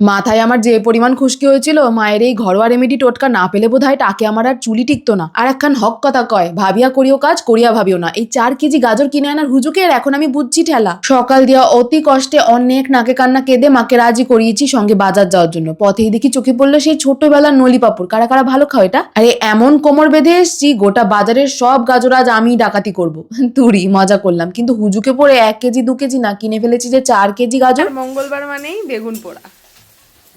মাথায় আমার যে পরিমাণ খুশকি হয়েছিল, মায়ের এই ঘরোয়া রেমেডি টোটকা না পেলে বোধহয় টাকে আমার আর চুলি টিকতো না। আর একখান হক কথা কয়, ভাবিয়া করিও কাজ করিয়া ভাবিও না। এই 4 কেজি গাজর কিনে আনার হুজুকের এখন আমি বুঝছি ঠেলা। সকাল দিয়া অতি কষ্টে অনেক নাকে কান্না কেঁদে মাকে রাজি করিয়েছি সঙ্গে বাজার যাওয়ার জন্য। পথেই দেখি চোখে পড়লো সেই ছোটবেলার নলি পাপড়। কারা কারা ভালো খাও এটা? আরে এমন কোমর বেঁধে এসছি, গোটা বাজারের সব গাজর আজ আমি ডাকাতি করবো। তুরি মজা করলাম, কিন্তু হুজুকে পড়ে 1 কেজি 2 কেজি না, কিনে ফেলেছি যে 4 কেজি গাজর। মঙ্গলবার মানেই বেগুন পোড়া।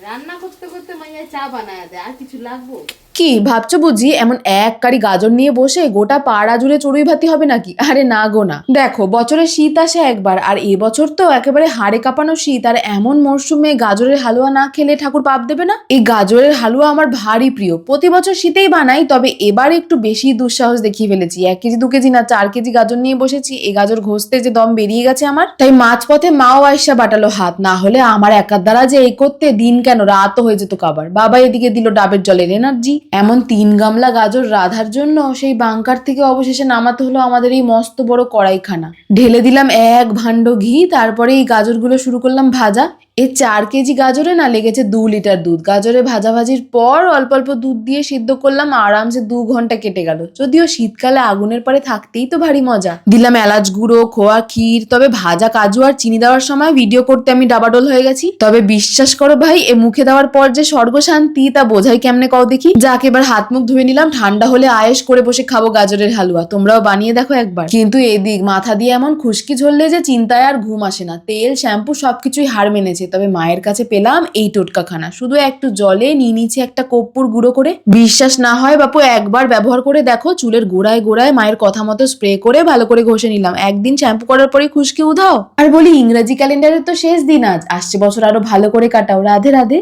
রান্না করতে করতে মাইয়া চা বানায় দেয়, আর কিছু লাগবো? কি ভাবছো বুঝি এমন এক কারি গাজর নিয়ে বসে গোটা পাড়া জুড়ে চড়ুই ভাতি হবে নাকি? আরে না গো না। দেখো বছরে শীত আসে একবার, আর এবছর তো একেবারে হাড়ে কাঁপানো শীত, আর এমন মরশুমে গাজরের হালুয়া না খেলে ঠাকুর পাপ দেবে না। এই গাজরের হালুয়া আমার ভারী প্রিয়, প্রতি বছর শীতেই বানাই, তবে এবার একটু বেশি দুঃসাহস দেখিয়ে ফেলেছি। 1 কেজি 2 কেজি না, 4 কেজি গাজর নিয়ে বসেছি। এই গাজর ঘষতে যে দম বেরিয়ে গেছে আমার। তাই মাঝপথে মাও আয়সা বাটালো হাত, না হলে আমার একার দ্বারা যে এই করতে দিন কেন রাতও হয়ে যেত কাবার। বাবা এদিকে দিল ডাবের জলের এনার্জি। এমন 3 গামলা গাজর রাধার জন্য সেই বাংকার থেকে অবশেষে নামাতে হলো আমাদের এই মস্ত বড় কড়াইখানা। ঢেলে দিলাম 1 ভাণ্ড ঘি, তারপরে এই গাজরগুলো শুরু করলাম ভাজা। এই 4 কেজি গাজরে না লেগেছে 2 লিটার দুধ। গাজরে ভাজাভাজির পর অল্প অল্প দুধ দিয়ে সিদ্ধ করলাম, আরামসে 2 ঘন্টা কেটে গেল। যদিও শীতকালে আগুনের পরে থাকতেই তো ভারী মজা। দিলাম এলাচ গুঁড়ো, খোয়া ক্ষীর, তবে ভাজা কাজু আর চিনি দেওয়ার সময় ভিডিও করতে আমি ডাবাডোল হয়ে গেছি। তবে বিশ্বাস করো ভাই, এ মুখে দেওয়ার পর যে স্বর্গ শান্তি তা বোঝাই কেমনে কও দেখি। যাক এবার হাত মুখ ধুয়ে নিলাম, ঠান্ডা হলে আয়েশ করে বসে খাবো গাজরের হালুয়া। তোমরাও বানিয়ে দেখো একবার। কিন্তু এদিক মাথা দিয়ে এমন খুশকি ঝরলে যে চিন্তায় আর ঘুম আসে না। তেল শ্যাম্পু সবকিছুই হার মেনেছে, তবে মায়ের কাছে পেলাম এই টোটকাখানা। শুধু একটু জলে নিয়ে নিচে একটা কর্পূর গুঁড়ো করে। বিশ্বাস না হয় বাপু একবার ব্যবহার করে দেখো। চুলের গোড়ায় গোড়ায় মায়ের কথা মতো স্প্রে করে ভালো করে ঘষে নিলাম। একদিন শ্যাম্পু করার পরে খুশকি উধাও। আর বলি ইংরেজি ক্যালেন্ডারের তো শেষ দিন আজ, আসছে বছর আরো ভালো করে কাটাও। রাধে রাধে।